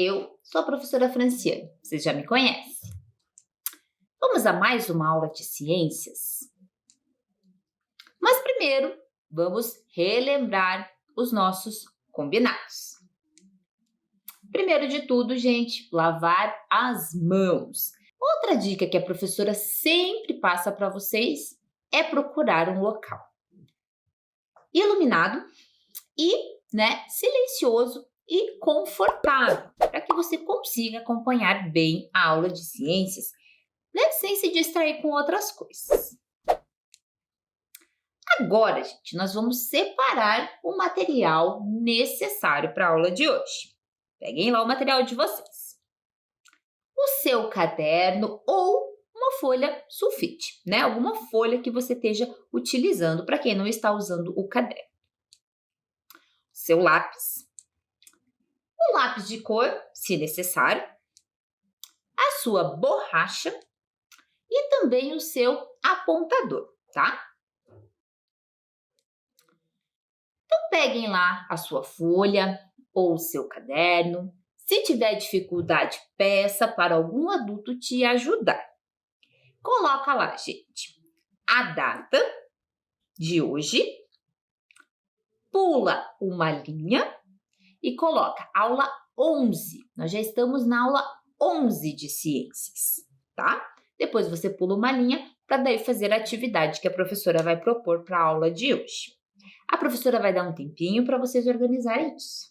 Eu sou a professora Franciane, vocês já me conhecem. Vamos a mais uma aula de ciências? Mas primeiro, vamos relembrar os nossos combinados. Primeiro de tudo, gente, lavar as mãos. Outra dica que a professora sempre passa para vocês é procurar um local iluminado e, silencioso e confortável, para que você consiga acompanhar bem a aula de ciências, sem se distrair com outras coisas. Agora, gente, nós vamos separar o material necessário para a aula de hoje. Peguem lá o material de vocês. O seu caderno ou uma folha sulfite, Alguma folha que você esteja utilizando, para quem não está usando o caderno. Seu lápis. Um lápis de cor, se necessário. A sua borracha e também o seu apontador, tá? Então, peguem lá a sua folha ou o seu caderno. Se tiver dificuldade, peça para algum adulto te ajudar. Coloca lá, gente, a data de hoje, pula uma linha e coloca aula 11. Nós já estamos na aula 11 de ciências, tá? Depois você pula uma linha para daí fazer a atividade que a professora vai propor para a aula de hoje. A professora vai dar um tempinho para vocês organizarem isso.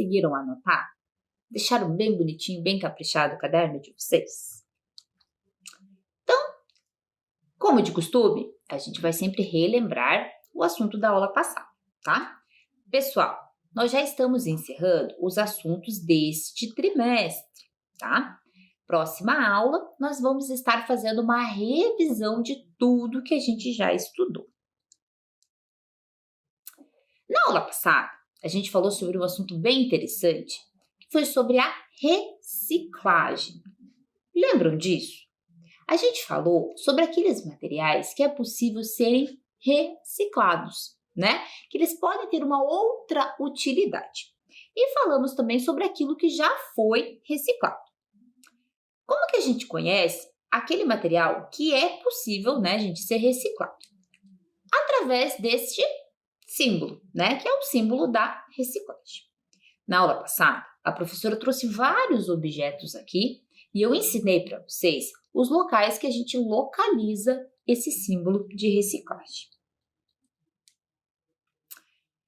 conseguiram anotar? Deixaram bem bonitinho, bem caprichado o caderno de vocês? Então, como de costume, a gente vai sempre relembrar o assunto da aula passada, tá? Pessoal, nós já estamos encerrando os assuntos deste trimestre, tá? Próxima aula, nós vamos estar fazendo uma revisão de tudo que a gente já estudou. Na aula passada, a gente falou sobre um assunto bem interessante, que foi sobre a reciclagem. Lembram disso? A gente falou sobre aqueles materiais que é possível serem reciclados, né? Que eles podem ter uma outra utilidade. E falamos também sobre aquilo que já foi reciclado. Como que a gente conhece aquele material que é possível, né, gente, ser reciclado? Através deste símbolo, né, que é o símbolo da reciclagem. Na aula passada, a professora trouxe vários objetos aqui e eu ensinei para vocês os locais que a gente localiza esse símbolo de reciclagem.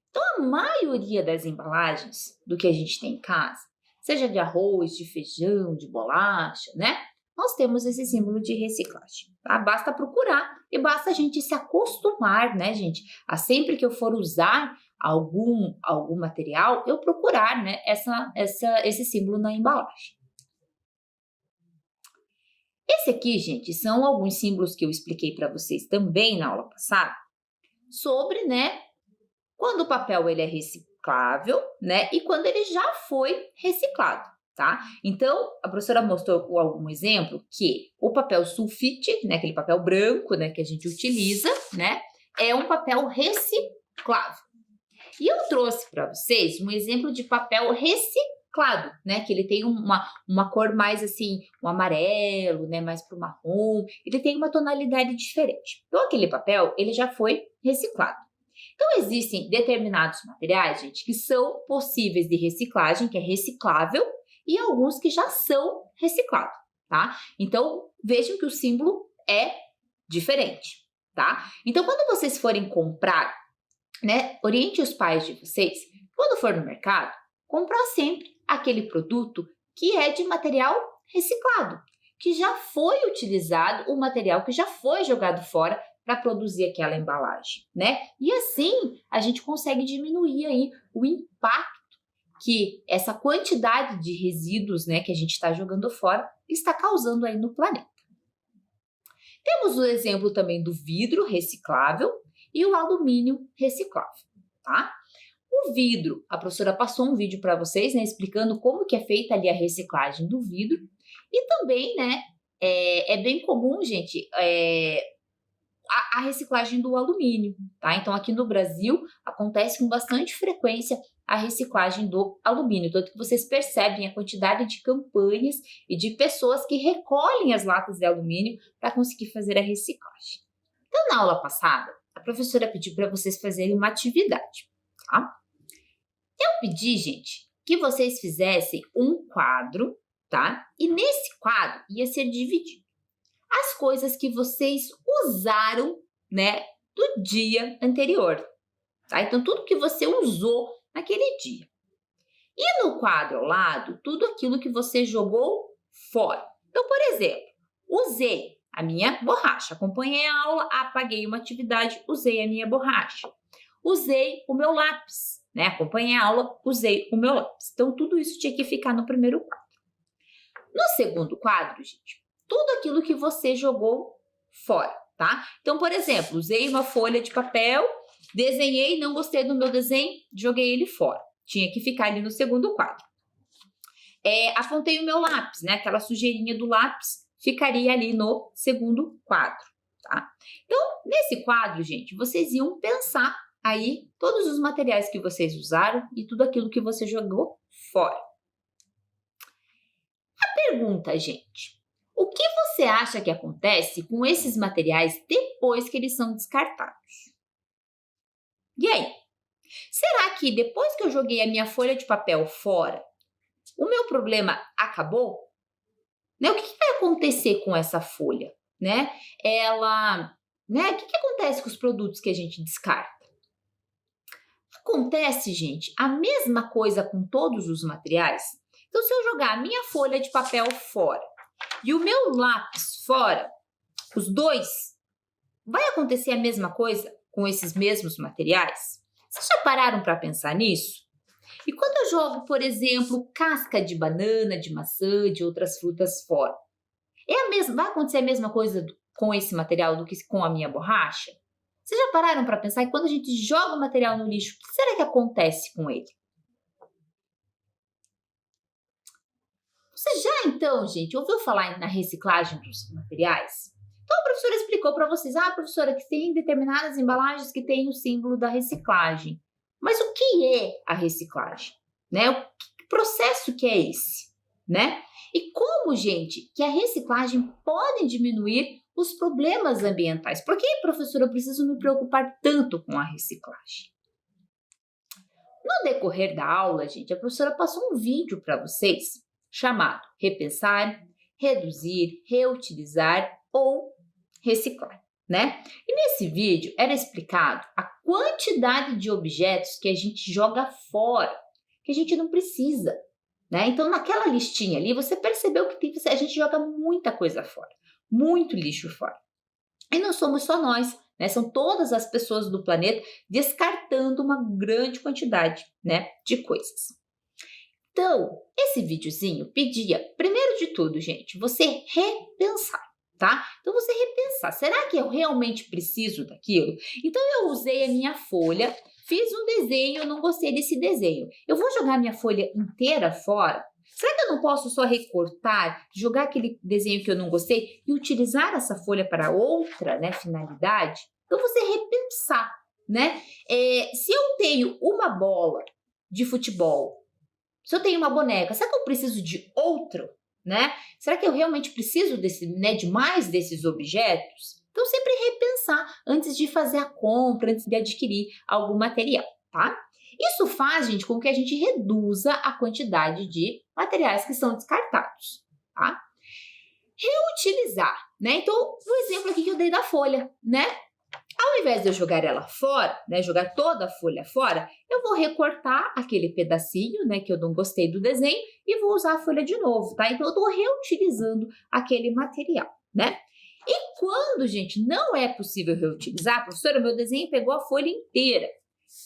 Então, a maioria das embalagens do que a gente tem em casa, seja de arroz, de feijão, de bolacha, né? Nós temos esse símbolo de reciclagem, tá? Basta procurar e basta a gente se acostumar, né, gente? A sempre que eu for usar algum material, eu procurar, né, esse símbolo na embalagem. Esse aqui, gente, são alguns símbolos que eu expliquei para vocês também na aula passada sobre, né, quando o papel ele é reciclável, né, e quando ele já foi reciclado, tá? Então, a professora mostrou algum exemplo que o papel sulfite, né, aquele papel branco, né, que a gente utiliza, né, é um papel reciclável. E eu trouxe para vocês um exemplo de papel reciclado, né, que ele tem uma cor mais assim, um amarelo, né, mais para o marrom, ele tem uma tonalidade diferente. Então, aquele papel, ele já foi reciclado. Então, existem determinados materiais, gente, que são possíveis de reciclagem, que é reciclável, e alguns que já são reciclados, tá? Então, vejam que o símbolo é diferente, tá? Então, quando vocês forem comprar, né, oriente os pais de vocês, quando for no mercado, comprar sempre aquele produto que é de material reciclado, que já foi utilizado, o material que já foi jogado fora para produzir aquela embalagem, né? E assim a gente consegue diminuir aí o impacto que essa quantidade de resíduos, né, que a gente está jogando fora está causando aí no planeta. Temos o exemplo também do vidro reciclável e o alumínio reciclável, tá? O vidro, a professora passou um vídeo para vocês, né, explicando como que é feita ali a reciclagem do vidro e também, né, é bem comum, gente, a reciclagem do alumínio, tá? Então, aqui no Brasil, acontece com bastante frequência a reciclagem do alumínio, tanto que vocês percebem a quantidade de campanhas e de pessoas que recolhem as latas de alumínio para conseguir fazer a reciclagem. Então, na aula passada, a professora pediu para vocês fazerem uma atividade, tá? Eu pedi, gente, que vocês fizessem um quadro, tá? E nesse quadro ia ser dividido as coisas que vocês usaram, né, do dia anterior, tá? Então, tudo que você usou naquele dia. E no quadro ao lado, tudo aquilo que você jogou fora. Então, por exemplo, usei a minha borracha, acompanhei a aula, apaguei uma atividade, usei a minha borracha. Usei o meu lápis, né? Acompanhei a aula, usei o meu lápis. Então, tudo isso tinha que ficar no primeiro quadro. No segundo quadro, gente, tudo aquilo que você jogou fora, tá? Então, por exemplo, usei uma folha de papel, desenhei, não gostei do meu desenho, joguei ele fora. Tinha que ficar ali no segundo quadro. Apontei o meu lápis, né? Aquela sujeirinha do lápis ficaria ali no segundo quadro, tá? Então, nesse quadro, gente, vocês iam pensar aí todos os materiais que vocês usaram e tudo aquilo que você jogou fora. A pergunta, gente, o que você acha que acontece com esses materiais depois que eles são descartados? E aí? Será que depois que eu joguei a minha folha de papel fora, o meu problema acabou? Né? O que vai acontecer com essa folha? Né? O que acontece com os produtos que a gente descarta? Acontece, gente, a mesma coisa com todos os materiais? Então, se eu jogar a minha folha de papel fora e o meu lápis fora, os dois, vai acontecer a mesma coisa com esses mesmos materiais? Vocês já pararam para pensar nisso? E quando eu jogo, por exemplo, casca de banana, de maçã, de outras frutas fora, vai acontecer a mesma coisa com esse material do que com a minha borracha? Vocês já pararam para pensar que quando a gente joga o material no lixo, o que será que acontece com ele? Você já então, gente, ouviu falar na reciclagem dos materiais? Então a professora explicou para vocês, professora, que tem determinadas embalagens que têm o símbolo da reciclagem. Mas o que é a reciclagem? Né? Que processo que é esse? Né? E como, gente, que a reciclagem pode diminuir os problemas ambientais? Por que, professora, eu preciso me preocupar tanto com a reciclagem? No decorrer da aula, gente, a professora passou um vídeo para vocês chamado Repensar, Reduzir, Reutilizar ou Reciclar, né? E nesse vídeo era explicado a quantidade de objetos que a gente joga fora, que a gente não precisa, né? Então, naquela listinha ali, você percebeu que a gente joga muita coisa fora, muito lixo fora. E não somos só nós, né? São todas as pessoas do planeta descartando uma grande quantidade, né, de coisas. Então, esse videozinho pedia, primeiro de tudo, gente, você repensar, tá? Então, você repensar, será que eu realmente preciso daquilo? Então, eu usei a minha folha, fiz um desenho, eu não gostei desse desenho. Eu vou jogar minha folha inteira fora? Será que eu não posso só recortar, jogar aquele desenho que eu não gostei e utilizar essa folha para outra, né, finalidade? Então, você repensar, né? Se eu tenho uma bola de futebol, se eu tenho uma boneca, será que eu preciso de outro, né? Será que eu realmente preciso de mais desses objetos? Então, sempre repensar antes de fazer a compra, antes de adquirir algum material, tá? Isso faz, gente, com que a gente reduza a quantidade de materiais que são descartados, tá? Reutilizar, né? Então, o exemplo aqui que eu dei da folha, né? Ao invés de eu jogar ela fora, né, jogar toda a folha fora, eu vou recortar aquele pedacinho, né, que eu não gostei do desenho e vou usar a folha de novo, tá? Então, eu estou reutilizando aquele material, né? E quando, gente, não é possível reutilizar, professora, meu desenho pegou a folha inteira.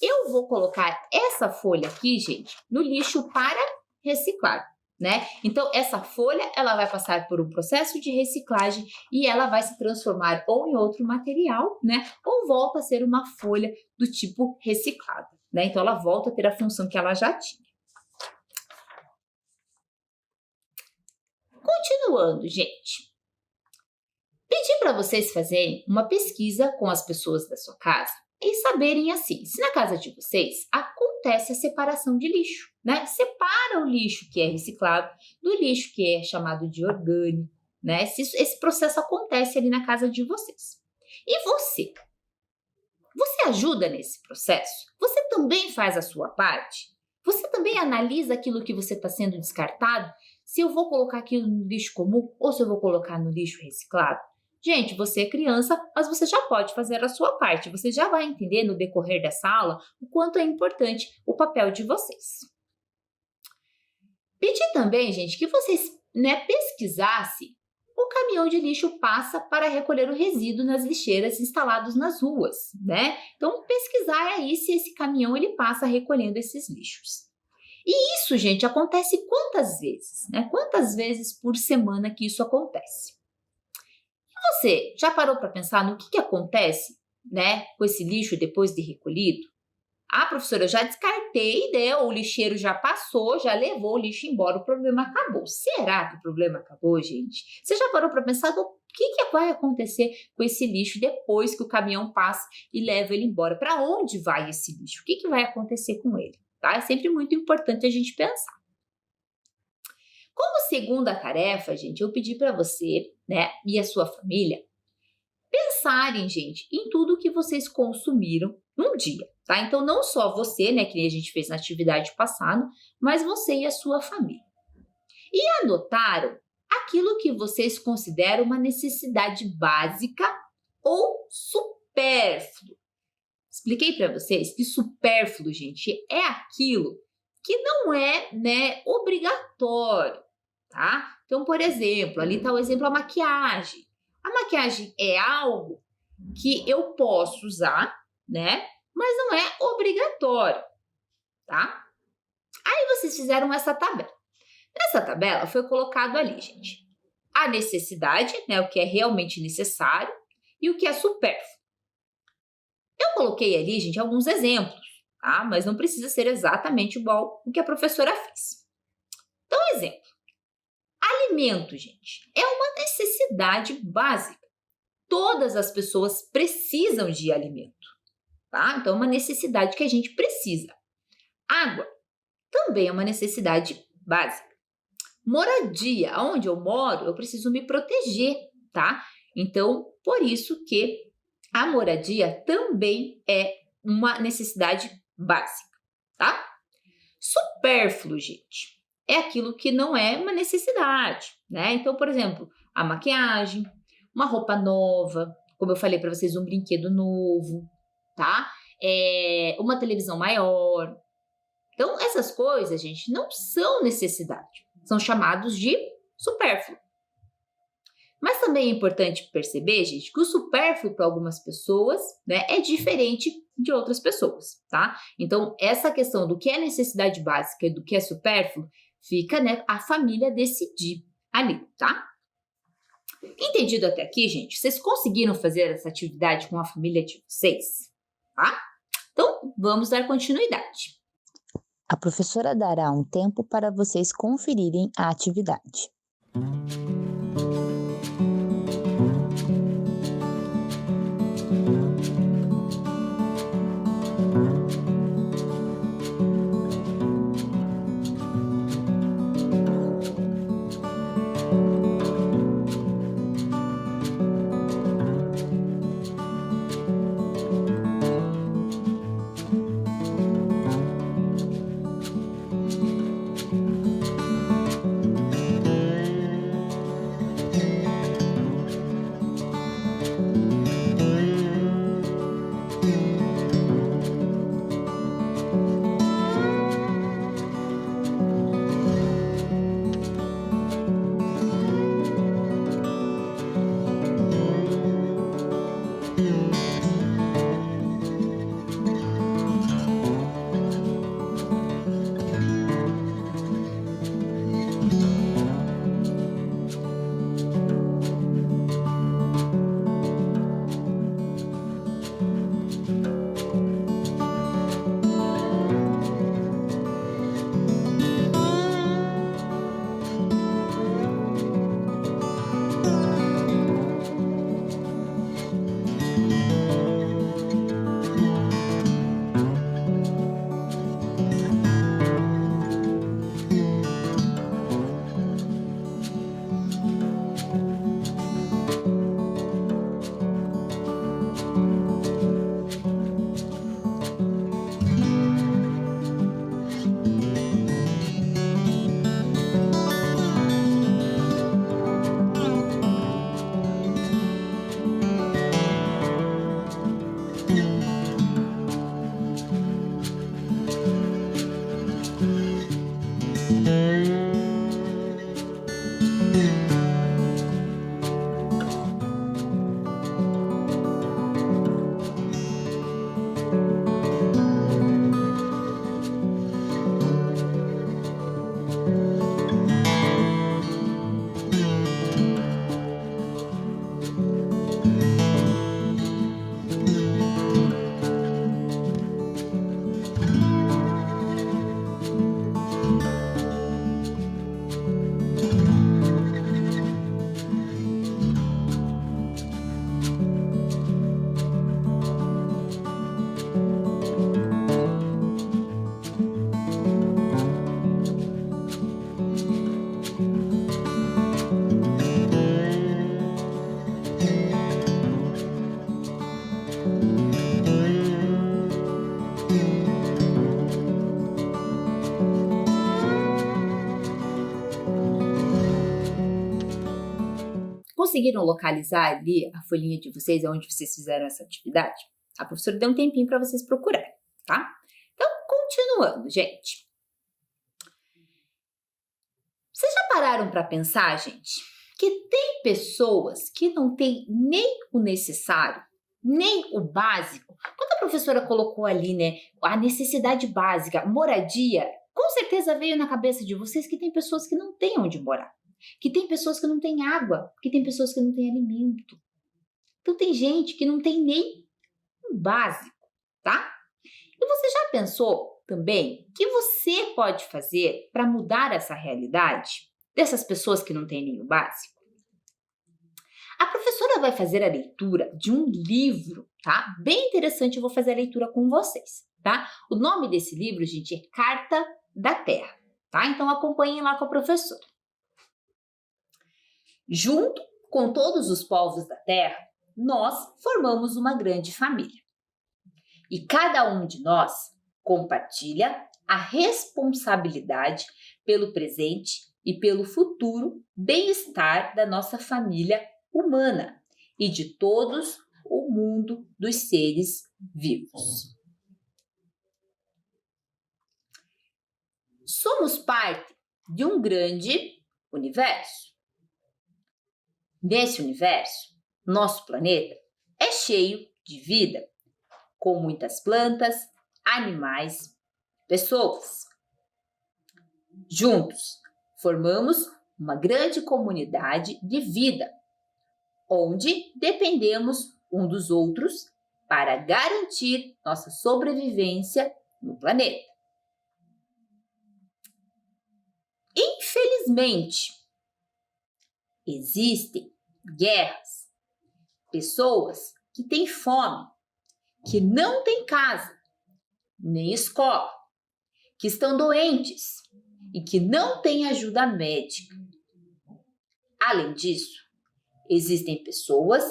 Eu vou colocar essa folha aqui, gente, no lixo para reciclar, né? Então, essa folha, ela vai passar por um processo de reciclagem e ela vai se transformar ou em outro material, né? Ou volta a ser uma folha do tipo reciclada, né? Então, ela volta a ter a função que ela já tinha. Continuando, gente. Pedi para vocês fazerem uma pesquisa com as pessoas da sua casa e saberem assim, se na casa de vocês acontece a separação de lixo, né? Separa o lixo que é reciclado do lixo que é chamado de orgânico, né? Se esse processo acontece ali na casa de vocês. E você? Você ajuda nesse processo? Você também faz a sua parte? Você também analisa aquilo que você está sendo descartado? Se eu vou colocar aquilo no lixo comum ou se eu vou colocar no lixo reciclado? Gente, você é criança, mas você já pode fazer a sua parte. Você já vai entender no decorrer dessa aula o quanto é importante o papel de vocês. Pedi também, gente, que vocês pesquisassem o caminhão de lixo passa para recolher o resíduo nas lixeiras instalados nas ruas, né? Então, pesquisar aí se esse caminhão ele passa recolhendo esses lixos. E isso, gente, acontece quantas vezes, né? Quantas vezes por semana que isso acontece? Você já parou para pensar no que acontece, né, com esse lixo depois de recolhido? Professora, eu já descartei, né? O lixeiro já passou, já levou o lixo embora, o problema acabou. Será que o problema acabou, gente? Você já parou para pensar no que vai acontecer com esse lixo depois que o caminhão passa e leva ele embora? Para onde vai esse lixo? O que vai acontecer com ele? Tá? É sempre muito importante a gente pensar. Como segunda tarefa, gente, eu pedi para você, né, e a sua família pensarem, gente, em tudo que vocês consumiram num dia, tá? Então, não só você, né, que nem a gente fez na atividade passada, mas você e a sua família. E anotaram aquilo que vocês consideram uma necessidade básica ou supérfluo. expliquei para vocês que supérfluo, gente, é aquilo que não é, né, obrigatório, tá? Então, por exemplo, ali está o exemplo a maquiagem. A maquiagem é algo que eu posso usar, né? Mas não é obrigatório, tá? Aí vocês fizeram essa tabela. Nessa tabela foi colocado ali, gente, a necessidade, né, o que é realmente necessário e o que é supérfluo. Eu coloquei ali, gente, alguns exemplos, tá? Mas não precisa ser exatamente igual o que a professora fez. Então, exemplo. Alimento, gente, é uma necessidade básica. Todas as pessoas precisam de alimento, tá? Então, é uma necessidade que a gente precisa. Água também é uma necessidade básica. Moradia, onde eu moro, eu preciso me proteger, tá? Então, por isso que a moradia também é uma necessidade básica, tá? Supérfluo, gente, é aquilo que não é uma necessidade, né? Então, por exemplo, a maquiagem, uma roupa nova, como eu falei para vocês, um brinquedo novo, tá? Uma televisão maior. Então, essas coisas, gente, não são necessidade, são chamados de supérfluo. Mas também é importante perceber, gente, que o supérfluo para algumas pessoas, né, é diferente de outras pessoas, tá? Então, essa questão do que é necessidade básica e do que é supérfluo, fica, né, a família decidir ali, tá? Entendido até aqui, gente? Vocês conseguiram fazer essa atividade com a família de vocês, tá? Então, vamos dar continuidade. A professora dará um tempo para vocês conferirem a atividade. Conseguiram localizar ali a folhinha de vocês, onde vocês fizeram essa atividade? A professora deu um tempinho para vocês procurarem, tá? Então, continuando, gente. Vocês já pararam para pensar, gente, que tem pessoas que não têm nem o necessário, nem o básico? Quando a professora colocou ali, né, a necessidade básica, moradia, com certeza veio na cabeça de vocês que tem pessoas que não têm onde morar, que tem pessoas que não têm água, que tem pessoas que não têm alimento. Então tem gente que não tem nem o básico, tá? E você já pensou também o que você pode fazer para mudar essa realidade dessas pessoas que não têm nem o básico? A professora vai fazer a leitura de um livro, tá? Bem interessante, eu vou fazer a leitura com vocês, tá? O nome desse livro, gente, é Carta da Terra, tá? Então acompanhem lá com a professora. Junto com todos os povos da Terra, nós formamos uma grande família. E cada um de nós compartilha a responsabilidade pelo presente e pelo futuro bem-estar da nossa família humana e de todos o mundo dos seres vivos. Somos parte de um grande universo. Nesse universo, nosso planeta é cheio de vida, com muitas plantas, animais, pessoas. Juntos, formamos uma grande comunidade de vida, onde dependemos um dos outros para garantir nossa sobrevivência no planeta. Infelizmente, existem guerras, pessoas que têm fome, que não têm casa, nem escola, que estão doentes e que não têm ajuda médica. Além disso, existem pessoas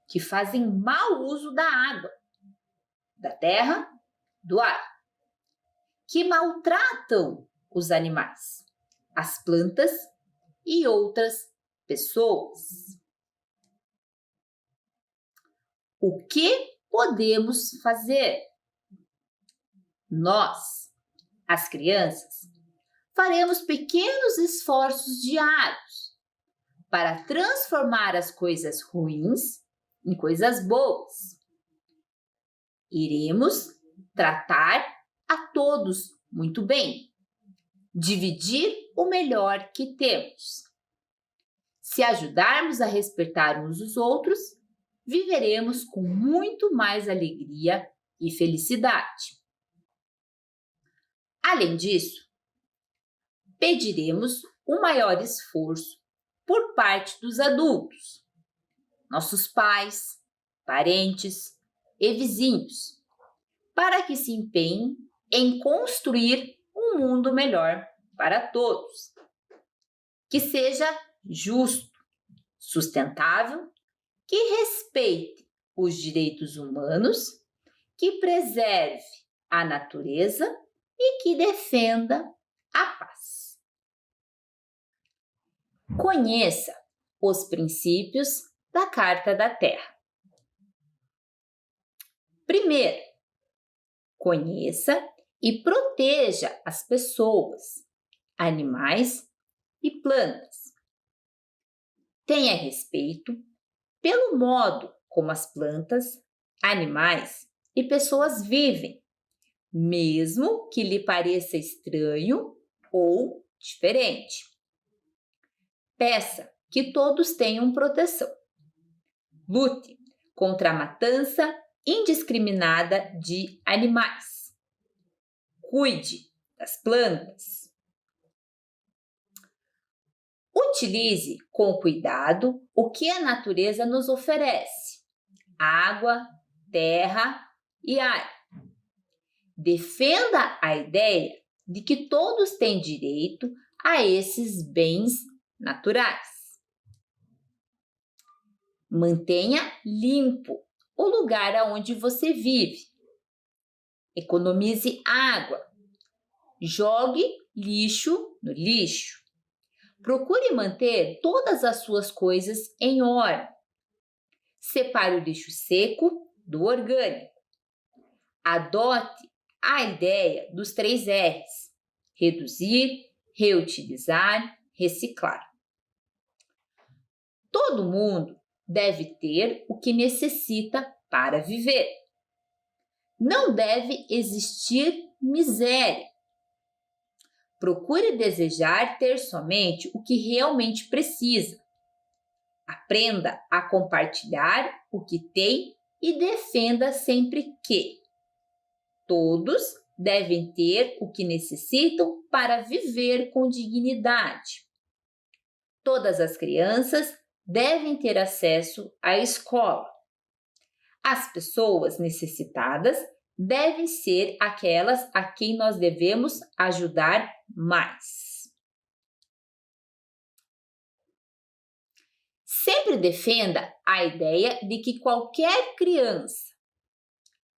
que fazem mau uso da água, da terra, do ar, que maltratam os animais, as plantas e outras pessoas. O que podemos fazer? Nós, as crianças, faremos pequenos esforços diários para transformar as coisas ruins em coisas boas. Iremos tratar a todos muito bem, dividir o melhor que temos. Se ajudarmos a respeitar uns os outros, viveremos com muito mais alegria e felicidade. Além disso, pediremos um maior esforço por parte dos adultos, nossos pais, parentes e vizinhos, para que se empenhem em construir um mundo melhor para todos, que seja justo, sustentável, que respeite os direitos humanos, que preserve a natureza e que defenda a paz. Conheça os princípios da Carta da Terra. Primeiro, conheça e proteja as pessoas, animais e plantas. Tenha respeito pelo modo como as plantas, animais e pessoas vivem, mesmo que lhe pareça estranho ou diferente. Peça que todos tenham proteção. Lute contra a matança indiscriminada de animais. Cuide das plantas. Utilize com cuidado o que a natureza nos oferece: água, terra e ar. Defenda a ideia de que todos têm direito a esses bens naturais. Mantenha limpo o lugar onde você vive. Economize água. Jogue lixo no lixo. Procure manter todas as suas coisas em ordem. Separe o lixo seco do orgânico. Adote a ideia dos 3 R's: reduzir, reutilizar, reciclar. Todo mundo deve ter o que necessita para viver. Não deve existir miséria. Procure desejar ter somente o que realmente precisa. Aprenda a compartilhar o que tem e defenda sempre que todos devem ter o que necessitam para viver com dignidade. Todas as crianças devem ter acesso à escola. As pessoas necessitadas devem ser aquelas a quem nós devemos ajudar mais. Sempre defenda a ideia de que qualquer criança,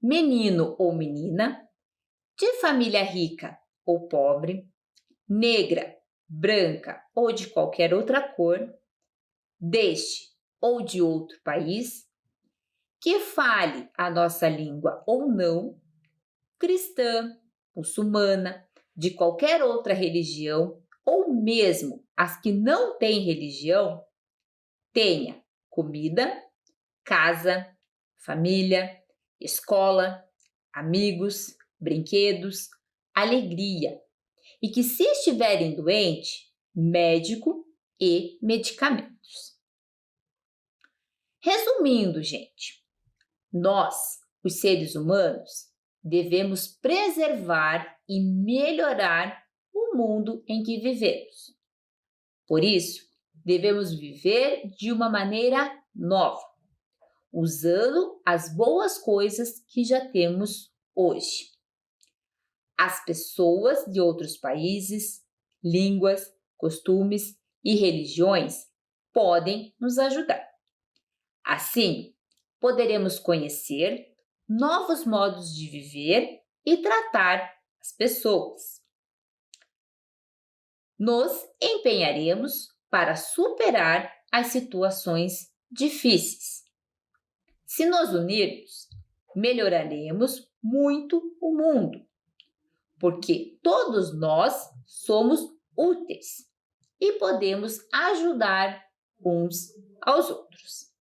menino ou menina, de família rica ou pobre, negra, branca ou de qualquer outra cor, deste ou de outro país, que fale a nossa língua ou não, cristã, muçulmana, de qualquer outra religião ou mesmo as que não têm religião, tenha comida, casa, família, escola, amigos, brinquedos, alegria e que, se estiverem doentes, médico e medicamentos. Resumindo, gente, nós, os seres humanos, devemos preservar e melhorar o mundo em que vivemos. Por isso, devemos viver de uma maneira nova, usando as boas coisas que já temos hoje. As pessoas de outros países, línguas, costumes e religiões podem nos ajudar. Assim, poderemos conhecer novos modos de viver e tratar as pessoas. Nos empenharemos para superar as situações difíceis. Se nos unirmos, melhoraremos muito o mundo, porque todos nós somos úteis e podemos ajudar uns aos outros.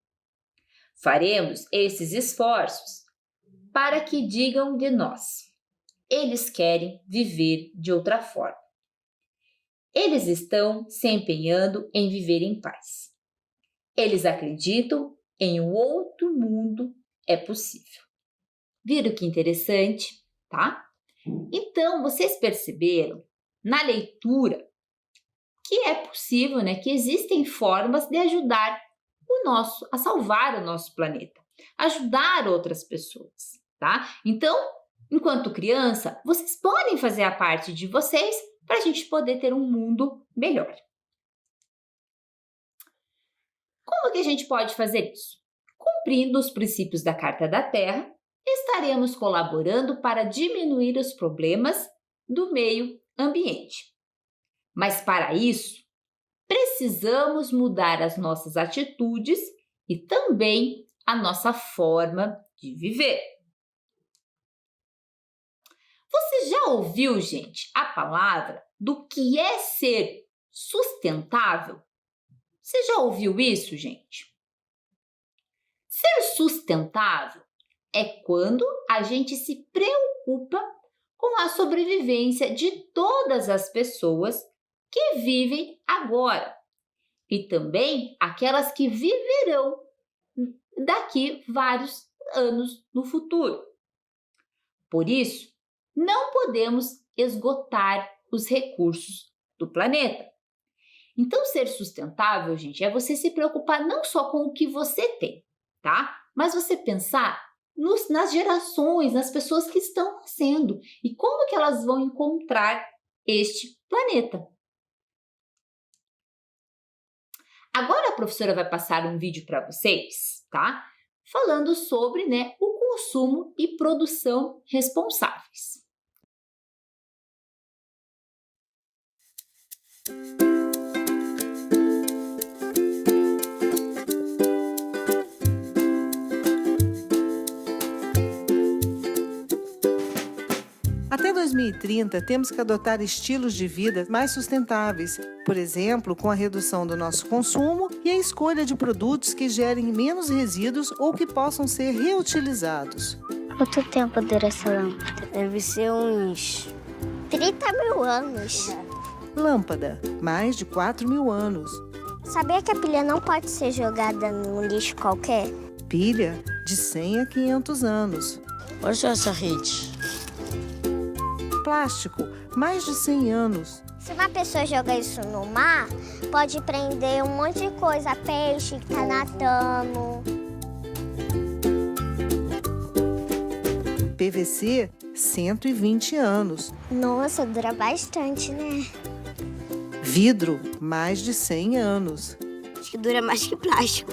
Faremos esses esforços para que digam de nós: eles querem viver de outra forma. Eles estão se empenhando em viver em paz. Eles acreditam em um outro mundo é possível. Viram que interessante, tá? Então, vocês perceberam na leitura que é possível, né, que existem formas de ajudar a salvar o nosso planeta, ajudar outras pessoas, tá? Então, enquanto criança, vocês podem fazer a parte de vocês para a gente poder ter um mundo melhor. Como que a gente pode fazer isso? Cumprindo os princípios da Carta da Terra, estaremos colaborando para diminuir os problemas do meio ambiente. Mas para isso, precisamos mudar as nossas atitudes e também a nossa forma de viver. Você já ouviu, gente, a palavra do que é ser sustentável? Você já ouviu isso, gente? Ser sustentável é quando a gente se preocupa com a sobrevivência de todas as pessoas que vivem agora e também aquelas que viverão daqui vários anos no futuro. Por isso, não podemos esgotar os recursos do planeta. Então, ser sustentável, gente, é você se preocupar não só com o que você tem, tá? Mas você pensar nas gerações, nas pessoas que estão nascendo e como que elas vão encontrar este planeta. Agora a professora vai passar um vídeo para vocês, tá? Falando sobre, né, o consumo e produção responsáveis. Até 2030, temos que adotar estilos de vida mais sustentáveis, por exemplo, com a redução do nosso consumo e a escolha de produtos que gerem menos resíduos ou que possam ser reutilizados. Quanto tempo dura essa lâmpada? Deve ser uns 30 mil anos. Lâmpada, mais de 4.000 anos. Sabia que a pilha não pode ser jogada num lixo qualquer? Pilha, de 100 a 500 anos. Olha só essa rede. Plástico, mais de 100 anos. Se uma pessoa joga isso no mar, pode prender um monte de coisa, peixe que tá nadando. PVC, 120 anos. Nossa, dura bastante, né? Vidro, mais de 100 anos. Acho que dura mais que plástico.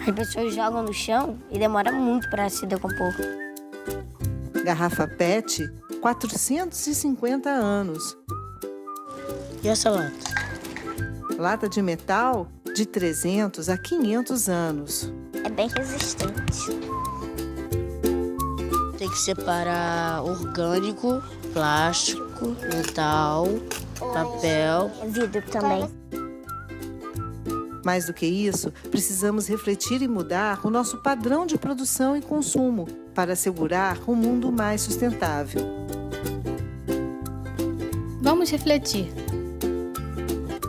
As pessoas jogam no chão e demora muito para se decompor. Garrafa PET, 450 anos. E essa lata? Lata de metal, de 300 a 500 anos. É bem resistente. Tem que separar orgânico, plástico, metal, papel. Vidro também. Mais do que isso, precisamos refletir e mudar o nosso padrão de produção e consumo para assegurar um mundo mais sustentável. Vamos refletir.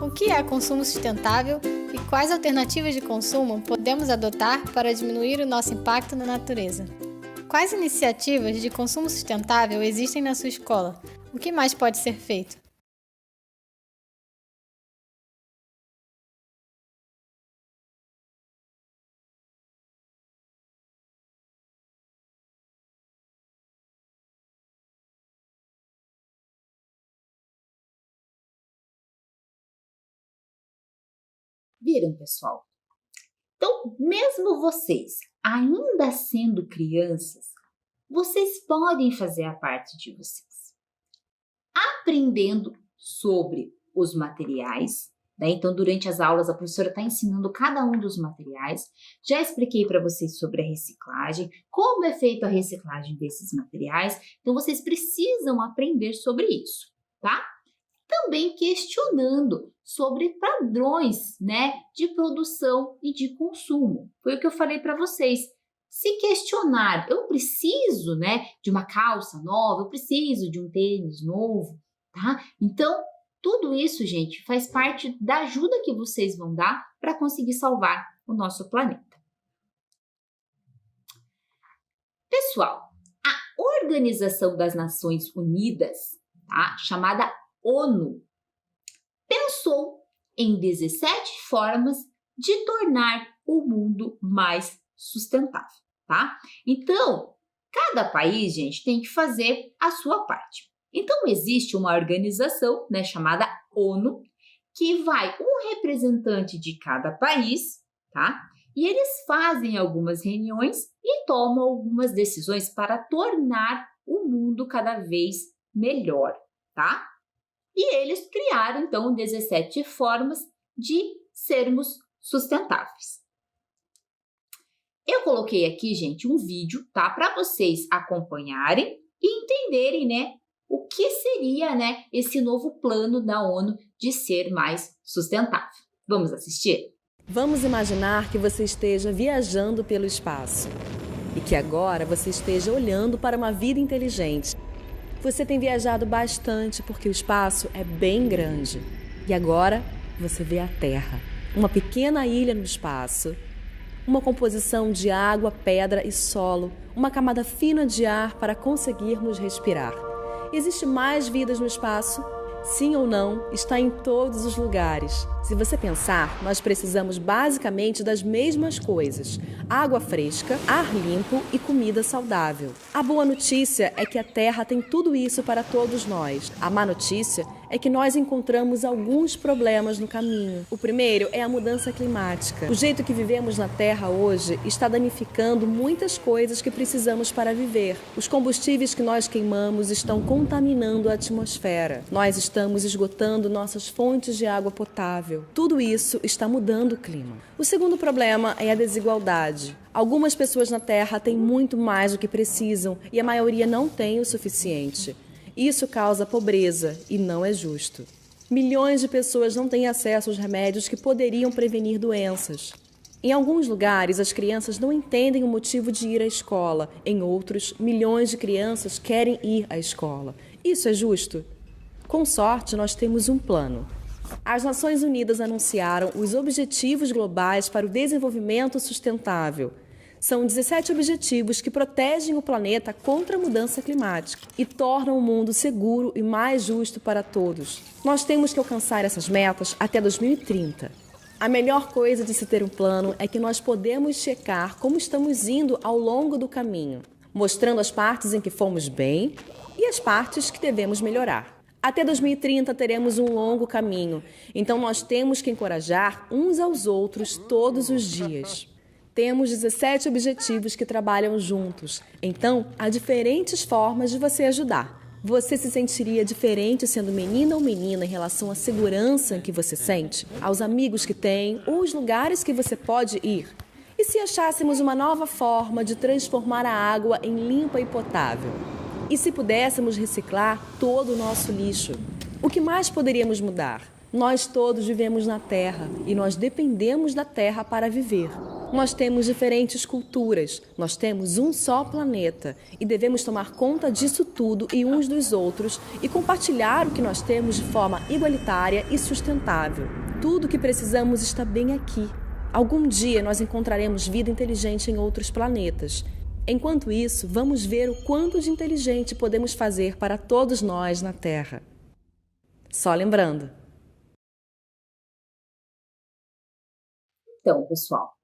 O que é consumo sustentável e quais alternativas de consumo podemos adotar para diminuir o nosso impacto na natureza? Quais iniciativas de consumo sustentável existem na sua escola? O que mais pode ser feito? Viram, pessoal? Então, mesmo vocês, ainda sendo crianças, vocês podem fazer a parte de vocês. Aprendendo sobre os materiais, né? Então, durante as aulas, a professora está ensinando cada um dos materiais. Já expliquei para vocês sobre a reciclagem, como é feita a reciclagem desses materiais. Então, vocês precisam aprender sobre isso, tá? Também questionando sobre padrões, né, de produção e de consumo. Foi o que eu falei para vocês. Se questionar, eu preciso, né, de uma calça nova, eu preciso de um tênis novo, tá? Então, tudo isso, gente, faz parte da ajuda que vocês vão dar para conseguir salvar o nosso planeta. Pessoal, a Organização das Nações Unidas, tá, chamada ONU, pensou em 17 formas de tornar o mundo mais sustentável, tá? Então, cada país, gente, tem que fazer a sua parte. Então, existe uma organização, né, chamada ONU, que vai um representante de cada país, tá? E eles fazem algumas reuniões e tomam algumas decisões para tornar o mundo cada vez melhor, tá? E eles criaram, então, 17 formas de sermos sustentáveis. Eu coloquei aqui, gente, um vídeo, tá? Para vocês acompanharem e entenderem, né, o que seria, né, esse novo plano da ONU de ser mais sustentável. Vamos assistir? Vamos imaginar que você esteja viajando pelo espaço e que agora você esteja olhando para uma vida inteligente. Você tem viajado bastante porque o espaço é bem grande. E agora você vê a Terra, uma pequena ilha no espaço, uma composição de água, pedra e solo, uma camada fina de ar para conseguirmos respirar. Existe mais vidas no espaço? Sim ou não, está em todos os lugares. Se você pensar, nós precisamos basicamente das mesmas coisas: água fresca, ar limpo e comida saudável. A boa notícia é que a Terra tem tudo isso para todos nós. A má notícia é que nós encontramos alguns problemas no caminho. O primeiro é a mudança climática. O jeito que vivemos na Terra hoje está danificando muitas coisas que precisamos para viver. Os combustíveis que nós queimamos estão contaminando a atmosfera. Nós estamos esgotando nossas fontes de água potável. Tudo isso está mudando o clima. O segundo problema é a desigualdade. Algumas pessoas na Terra têm muito mais do que precisam e a maioria não tem o suficiente. Isso causa pobreza e não é justo. Milhões de pessoas não têm acesso aos remédios que poderiam prevenir doenças. Em alguns lugares, as crianças não entendem o motivo de ir à escola. Em outros, milhões de crianças querem ir à escola. Isso é justo? Com sorte, nós temos um plano. As Nações Unidas anunciaram os Objetivos Globais para o Desenvolvimento Sustentável. São 17 objetivos que protegem o planeta contra a mudança climática e tornam o mundo seguro e mais justo para todos. Nós temos que alcançar essas metas até 2030. A melhor coisa de se ter um plano é que nós podemos checar como estamos indo ao longo do caminho, mostrando as partes em que fomos bem e as partes que devemos melhorar. Até 2030 teremos um longo caminho, então nós temos que encorajar uns aos outros todos os dias. Temos 17 objetivos que trabalham juntos, então há diferentes formas de você ajudar. Você se sentiria diferente sendo menina ou menina em relação à segurança que você sente, aos amigos que tem ou os lugares que você pode ir? E se achássemos uma nova forma de transformar a água em limpa e potável? E se pudéssemos reciclar todo o nosso lixo? O que mais poderíamos mudar? Nós todos vivemos na Terra e nós dependemos da Terra para viver. Nós temos diferentes culturas, nós temos um só planeta e devemos tomar conta disso tudo e uns dos outros e compartilhar o que nós temos de forma igualitária e sustentável. Tudo o que precisamos está bem aqui. Algum dia nós encontraremos vida inteligente em outros planetas. Enquanto isso, vamos ver o quanto de inteligente podemos fazer para todos nós na Terra. Só lembrando. Então, pessoal,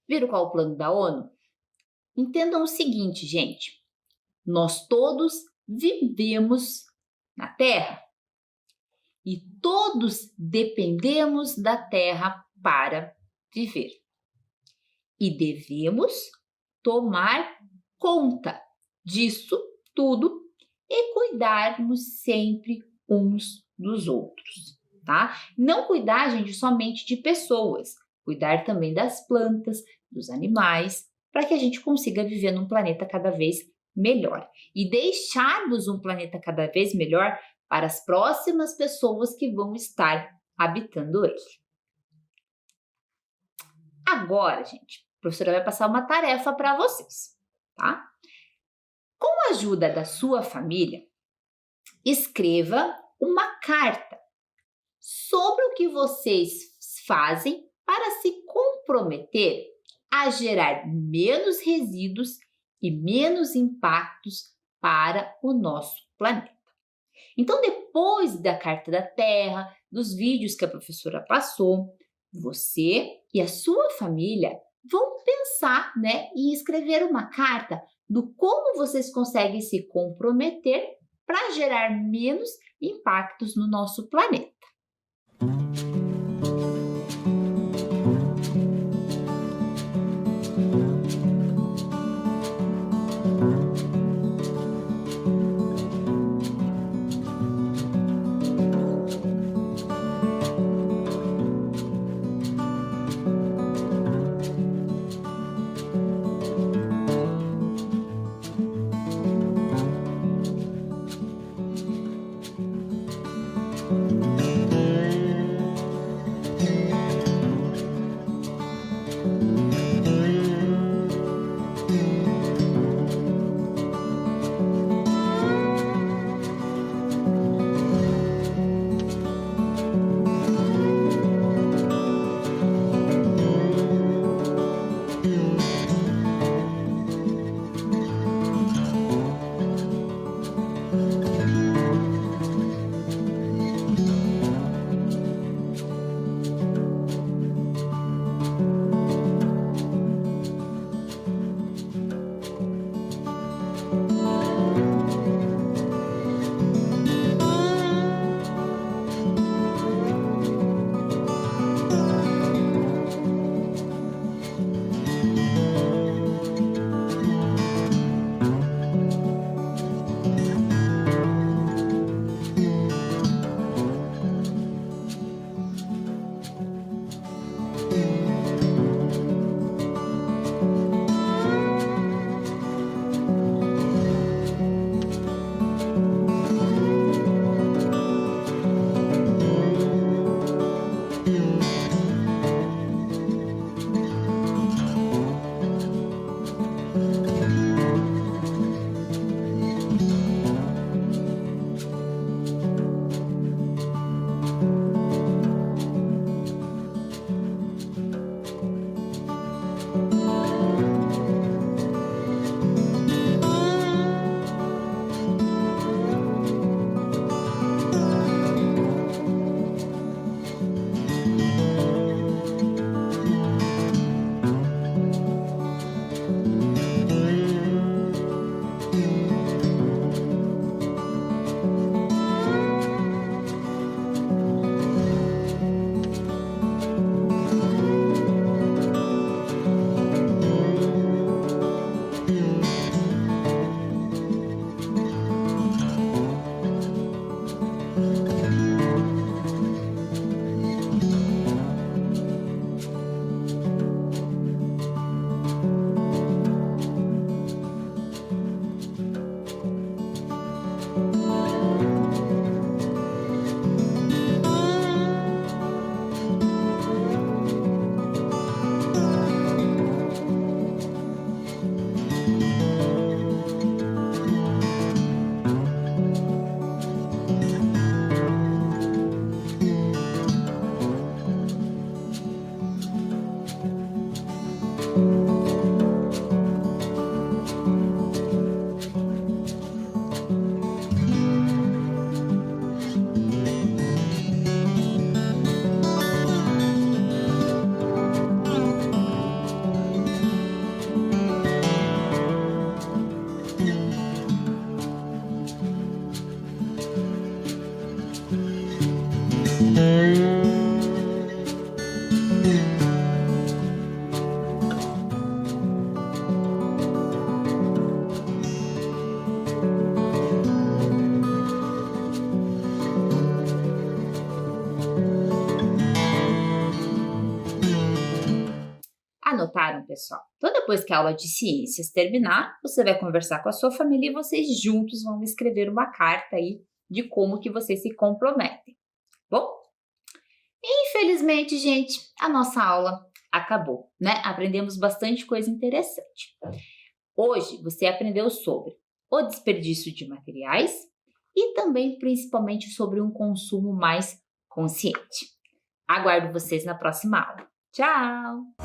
viram qual é o plano da ONU? Entendam o seguinte, gente. Nós todos vivemos na Terra e todos dependemos da Terra para viver. E devemos tomar conta disso tudo e cuidarmos sempre uns dos outros, tá? Não cuidar, gente, somente de pessoas, cuidar também das plantas, dos animais, para que a gente consiga viver num planeta cada vez melhor e deixarmos um planeta cada vez melhor para as próximas pessoas que vão estar habitando ele. Agora, gente, a professora vai passar uma tarefa para vocês, tá? Com a ajuda da sua família, escreva uma carta sobre o que vocês fazem para se comprometer a gerar menos resíduos e menos impactos para o nosso planeta. Então, depois da Carta da Terra, dos vídeos que a professora passou, você e a sua família vão pensar, e escrever uma carta do como vocês conseguem se comprometer para gerar menos impactos no nosso planeta. Anotaram, pessoal? Então, depois que a aula de ciências terminar, você vai conversar com a sua família e vocês juntos vão escrever uma carta aí de como que vocês se comprometem. Bom? Infelizmente, gente, a nossa aula acabou, né? Aprendemos bastante coisa interessante. Hoje, você aprendeu sobre o desperdício de materiais e também, principalmente, sobre um consumo mais consciente. Aguardo vocês na próxima aula. Tchau!